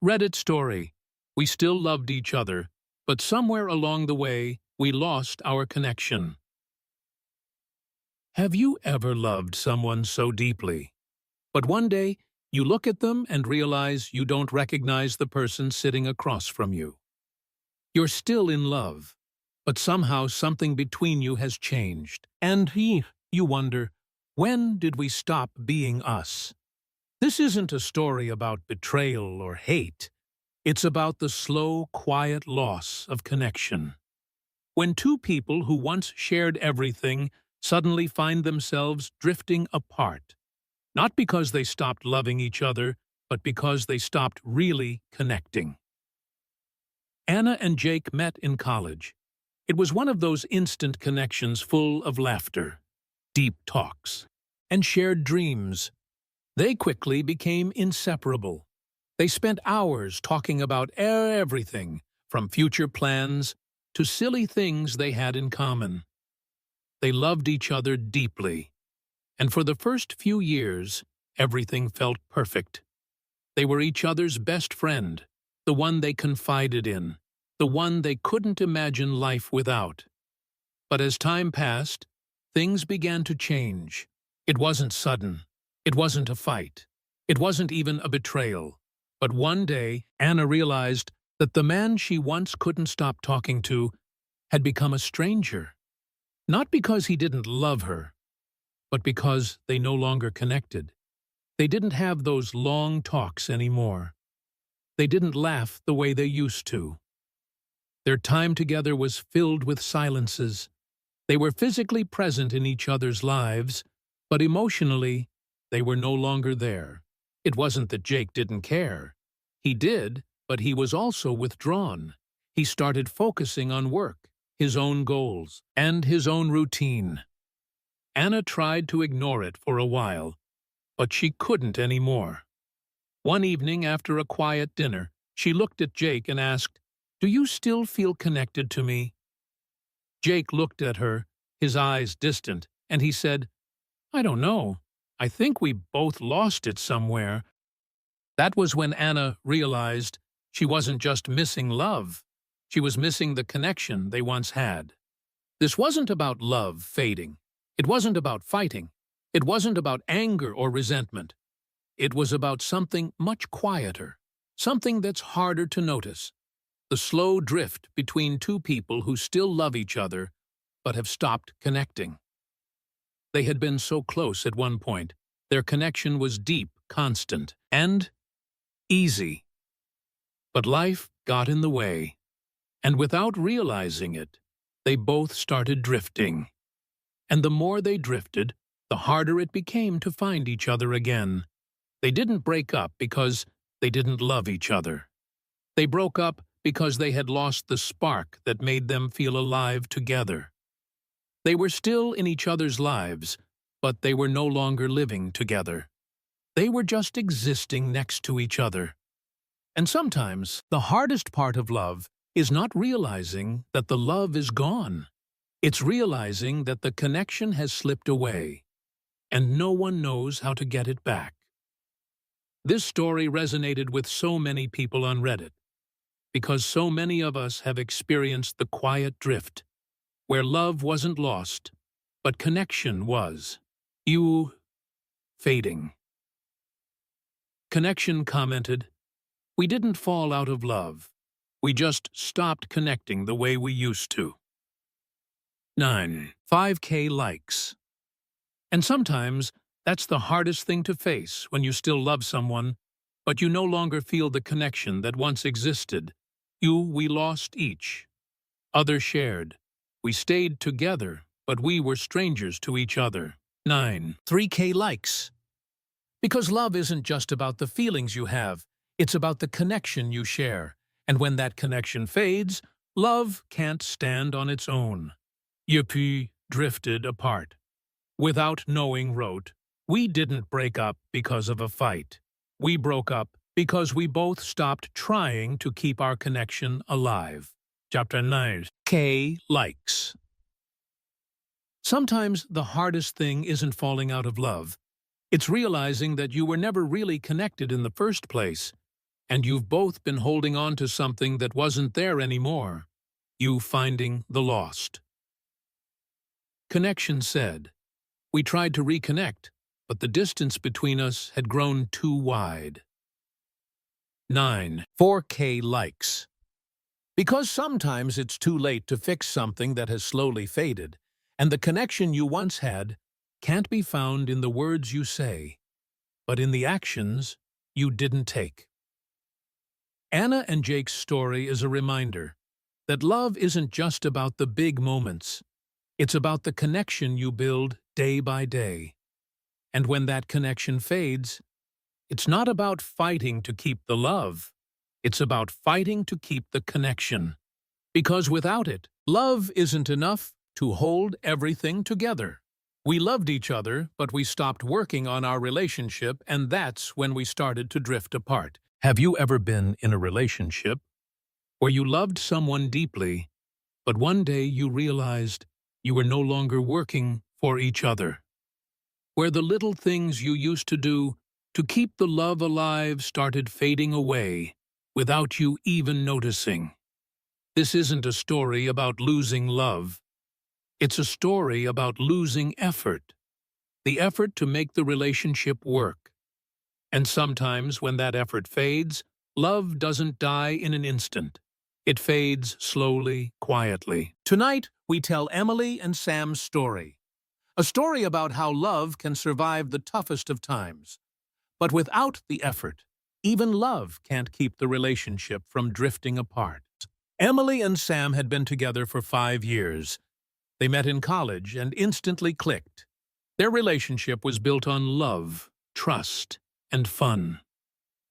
Reddit story. We still loved each other, but somewhere along the way, we lost our connection. Have you ever loved someone so deeply, but one day you look at them and realize you don't recognize the person sitting across from you? You're still in love, but somehow something between you has changed. And you wonder, when did we stop being us? This isn't a story about betrayal or hate. It's about the slow, quiet loss of connection. When two people who once shared everything suddenly find themselves drifting apart, not because they stopped loving each other, but because they stopped really connecting. Anna and Jake met in college. It was one of those instant connections full of laughter, deep talks, and shared dreams. They quickly became inseparable. They spent hours talking about everything, from future plans to silly things they had in common. They loved each other deeply, and for the first few years, everything felt perfect. They were each other's best friend, the one they confided in, the one they couldn't imagine life without. But as time passed, things began to change. It wasn't sudden. It wasn't a fight. It wasn't even a betrayal. But one day, Anna realized that the man she once couldn't stop talking to had become a stranger. Not because he didn't love her, but because they no longer connected. They didn't have those long talks anymore. They didn't laugh the way they used to. Their time together was filled with silences. They were physically present in each other's lives, but emotionally, they were no longer there. It wasn't that Jake didn't care. He did, but he was also withdrawn. He started focusing on work, his own goals, and his own routine. Anna tried to ignore it for a while, but she couldn't anymore. One evening after a quiet dinner, she looked at Jake and asked, "Do you still feel connected to me?" Jake looked at her, his eyes distant, and he said, "I don't know. I think we both lost it somewhere." That was when Anna realized she wasn't just missing love. She was missing the connection they once had. This wasn't about love fading. It wasn't about fighting. It wasn't about anger or resentment. It was about something much quieter, something that's harder to notice. The slow drift between two people who still love each other but have stopped connecting. They had been so close at one point. Their connection was deep, constant, and easy. But life got in the way, and without realizing it, they both started drifting. And the more they drifted, the harder it became to find each other again. They didn't break up because they didn't love each other. They broke up because they had lost the spark that made them feel alive together. They were still in each other's lives, but they were no longer living together. They were just existing next to each other. And sometimes, the hardest part of love is not realizing that the love is gone. It's realizing that the connection has slipped away, and no one knows how to get it back. This story resonated with so many people on Reddit, because so many of us have experienced the quiet drift, where love wasn't lost, but connection was. You fading. Connection commented, "We didn't fall out of love. We just stopped connecting the way we used to." 9. 5K likes. And sometimes that's the hardest thing to face when you still love someone, but you no longer feel the connection that once existed. We lost each. Others shared. We stayed together, but we were strangers to each other. 9. 3K likes. Because love isn't just about the feelings you have, it's about the connection you share. And when that connection fades, love can't stand on its own. Yuppie drifted apart. Without knowing wrote, "We didn't break up because of a fight. We broke up because we both stopped trying to keep our connection alive." Chapter 9. K likes. Sometimes the hardest thing isn't falling out of love. It's realizing that you were never really connected in the first place. and you've both been holding on to something that wasn't there anymore. You finding the lost. Connection said, "We tried to reconnect, but the distance between us had grown too wide." 9. 4K likes. Because sometimes it's too late to fix something that has slowly faded, and the connection you once had can't be found in the words you say, but in the actions you didn't take. Anna and Jake's story is a reminder that love isn't just about the big moments. It's about the connection you build day by day. And when that connection fades, it's not about fighting to keep the love. It's about fighting to keep the connection. Because without it, love isn't enough to hold everything together. We loved each other, but we stopped working on our relationship, and that's when we started to drift apart. Have you ever been in a relationship where you loved someone deeply, but one day you realized you were no longer working for each other? Where the little things you used to do to keep the love alive started fading away without you even noticing. This isn't a story about losing love. It's a story about losing effort, the effort to make the relationship work. And sometimes when that effort fades, love doesn't die in an instant. It fades slowly, quietly. Tonight, we tell Emily and Sam's story. A story about how love can survive the toughest of times. But without the effort, even love can't keep the relationship from drifting apart. Emily and Sam had been together for 5 years. They met in college and instantly clicked. Their relationship was built on love, trust, and fun.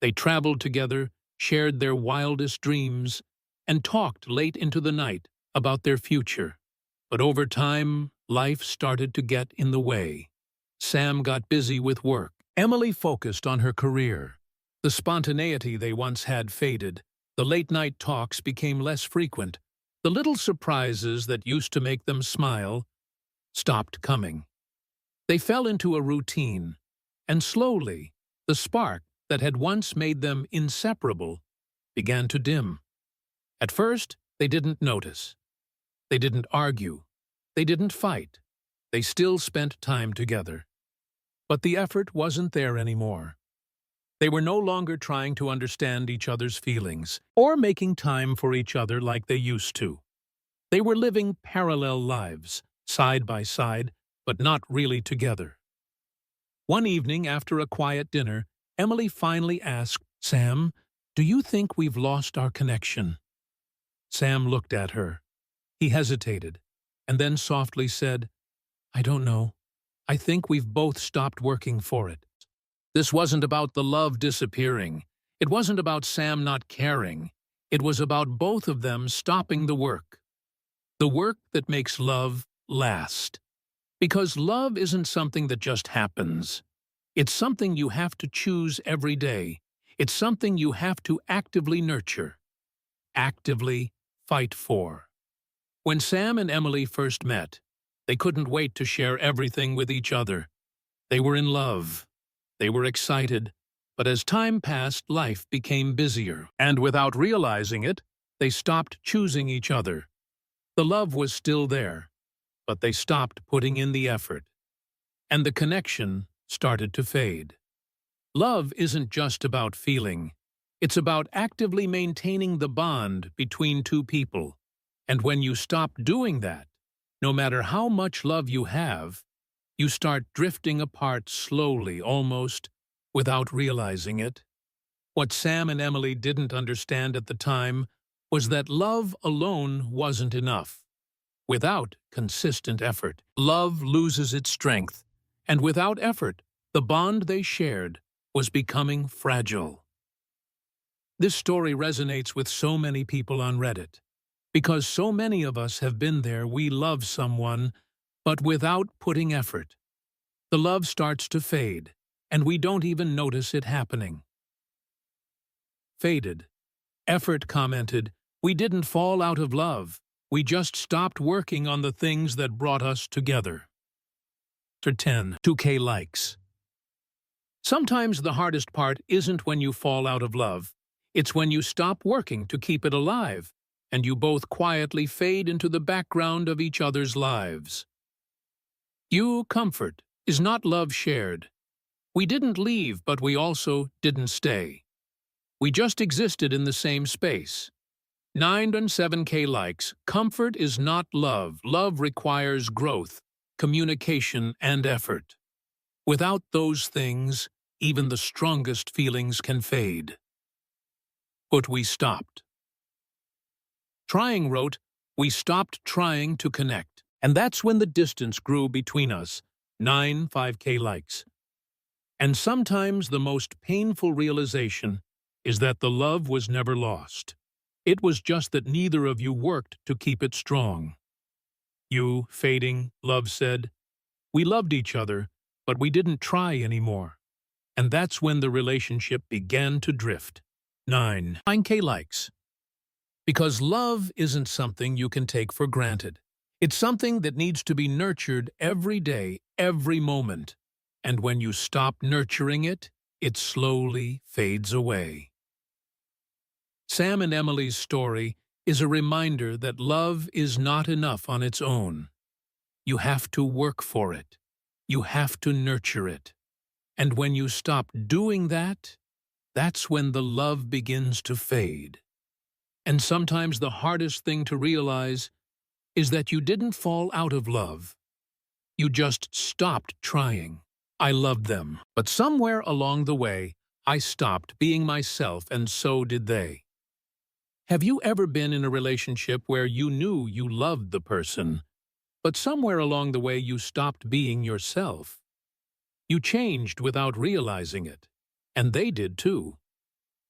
They traveled together, shared their wildest dreams, and talked late into the night about their future. But over time, life started to get in the way. Sam got busy with work. Emily focused on her career. The spontaneity they once had faded. The late-night talks became less frequent. The little surprises that used to make them smile stopped coming. They fell into a routine, and slowly, the spark that had once made them inseparable began to dim. At first, they didn't notice. They didn't argue. They didn't fight. They still spent time together. But the effort wasn't there anymore. They were no longer trying to understand each other's feelings or making time for each other like they used to. They were living parallel lives, side by side, but not really together. One evening after a quiet dinner, Emily finally asked, "Sam, do you think we've lost our connection?" Sam looked at her. He hesitated, and then softly said, "I don't know. I think we've both stopped working for it." This wasn't about the love disappearing. It wasn't about Sam not caring. It was about both of them stopping the work. The work that makes love last. Because love isn't something that just happens. It's something you have to choose every day. It's something you have to actively nurture, actively fight for. When Sam and Emily first met, they couldn't wait to share everything with each other. They were in love. They were excited, but as time passed, life became busier, and without realizing it, they stopped choosing each other. The love was still there, but they stopped putting in the effort, and the connection started to fade. Love isn't just about feeling. It's about actively maintaining the bond between two people. And when you stop doing that, no matter how much love you have, you start drifting apart slowly, almost without realizing it. What Sam and Emily didn't understand at the time was that love alone wasn't enough. Without consistent effort, love loses its strength, and without effort, the bond they shared was becoming fragile. This story resonates with so many people on Reddit, because so many of us have been there. We love someone, but without putting effort. The love starts to fade, and we don't even notice it happening. Faded. Effort commented, "We didn't fall out of love. We just stopped working on the things that brought us together." 10. 2K likes. Sometimes the hardest part isn't when you fall out of love. It's when you stop working to keep it alive, and you both quietly fade into the background of each other's lives. Comfort is not love shared. We didn't leave, but we also didn't stay. We just existed in the same space. 9 and 7K likes. Comfort is not love. Love requires growth, communication, and effort. Without those things, even the strongest feelings can fade. But we stopped. Trying wrote, "We stopped trying to connect. And that's when the distance grew between us. 9 5K likes. And sometimes the most painful realization is that the love was never lost. It was just that neither of you worked to keep it strong." You, fading, love said, "We loved each other, but we didn't try anymore." And that's when the relationship began to drift. 9K likes. Because love isn't something you can take for granted. It's something that needs to be nurtured every day, every moment. And when you stop nurturing it, it slowly fades away. Sam and Emily's story is a reminder that love is not enough on its own. You have to work for it. You have to nurture it. And when you stop doing that, that's when the love begins to fade. And sometimes the hardest thing to realize is that you didn't fall out of love. You just stopped trying. I loved them, but somewhere along the way, I stopped being myself, and so did they. Have you ever been in a relationship where you knew you loved the person, but somewhere along the way you stopped being yourself? You changed without realizing it, and they did too.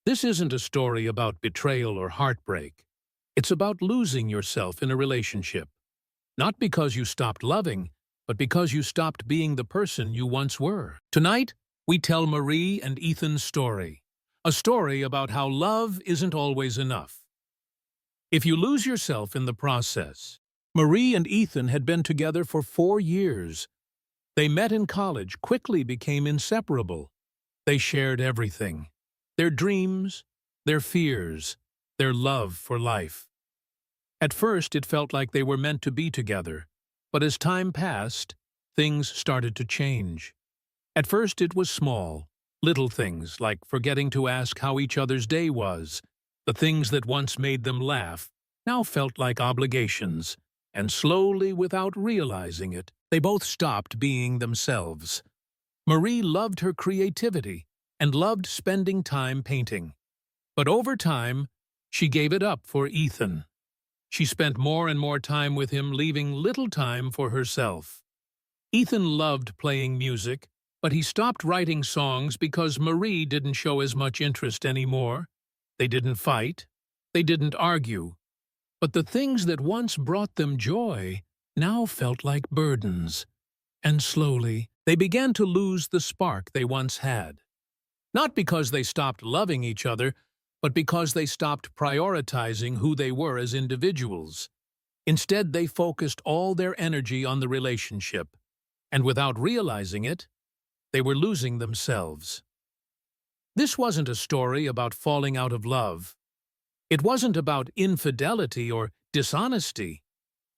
This isn't a story about betrayal or heartbreak. It's about losing yourself in a relationship. Not because you stopped loving, but because you stopped being the person you once were. Tonight, we tell Marie and Ethan's story. A story about how love isn't always enough. If you lose yourself in the process. Marie and Ethan had been together for 4 years. They met in college, quickly became inseparable. They shared everything. Their dreams, their fears, their love for life. At first, it felt like they were meant to be together. But as time passed, things started to change. At first it was small, little things like forgetting to ask how each other's day was. The things that once made them laugh now felt like obligations, and slowly, without realizing it, they both stopped being themselves. Marie loved her creativity and loved spending time painting. But over time, she gave it up for Ethan. She spent more and more time with him, leaving little time for herself. Ethan loved playing music, but he stopped writing songs because Marie didn't show as much interest anymore. They didn't fight. They didn't argue. But the things that once brought them joy now felt like burdens. And slowly, they began to lose the spark they once had. Not because they stopped loving each other, but because they stopped prioritizing who they were as individuals. Instead, they focused all their energy on the relationship, and without realizing it, they were losing themselves. This wasn't a story about falling out of love. It wasn't about infidelity or dishonesty.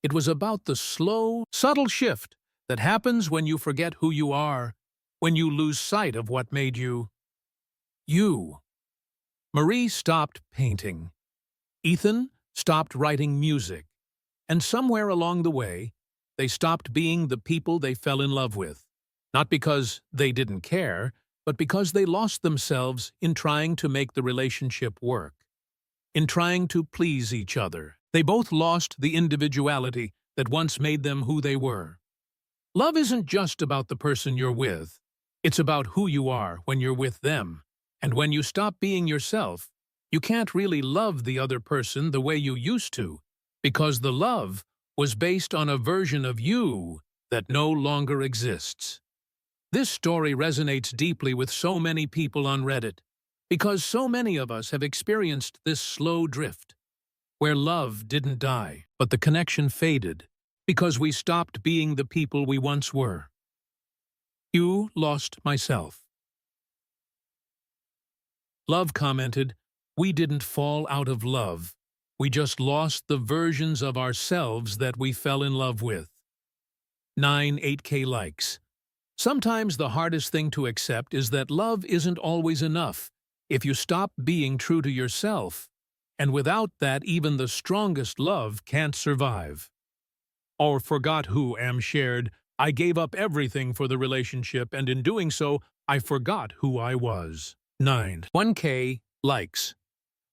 It was about the slow, subtle shift that happens when you forget who you are, when you lose sight of what made you. Marie stopped painting. Ethan stopped writing music. And somewhere along the way, they stopped being the people they fell in love with. Not because they didn't care, but because they lost themselves in trying to make the relationship work. In trying to please each other. They both lost the individuality that once made them who they were. Love isn't just about the person you're with. It's about who you are when you're with them. And when you stop being yourself, you can't really love the other person the way you used to, because the love was based on a version of you that no longer exists. This story resonates deeply with so many people on Reddit, because so many of us have experienced this slow drift, where love didn't die, but the connection faded, because we stopped being the people we once were. You lost myself. Love commented, We didn't fall out of love. We just lost the versions of ourselves that we fell in love with. 8K likes. Sometimes the hardest thing to accept is that love isn't always enough if you stop being true to yourself. And without that, even the strongest love can't survive. Or forgot who am shared, I gave up everything for the relationship, and in doing so, I forgot who I was. 1K likes.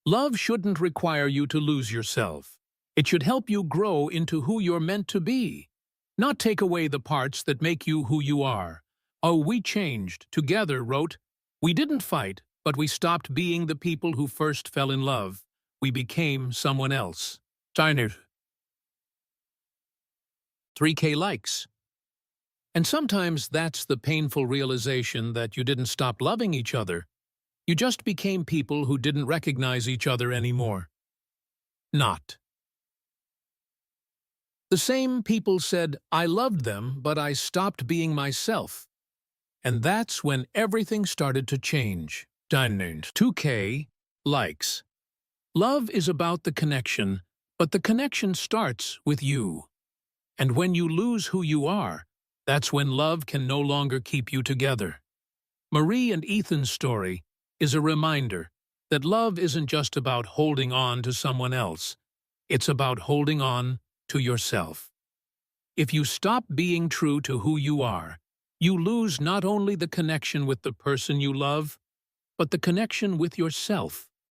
Love shouldn't require you to lose yourself. It should help you grow into who you're meant to be, not take away the parts that make you who you are. Oh, we changed, together wrote, we didn't fight, but we stopped being the people who first fell in love. We became someone else. 3K likes. And sometimes that's the painful realization that you didn't stop loving each other. You just became people who didn't recognize each other anymore. Not. The same people said, I loved them, but I stopped being myself. And that's when everything started to change. 2K likes. Love is about the connection, but the connection starts with you. And when you lose who you are, that's when love can no longer keep you together. Marie and Ethan's story is a reminder that love isn't just about holding on to someone else. It's about holding on to yourself. If you stop being true to who you are, you lose not only the connection with the person you love, but the connection with yourself.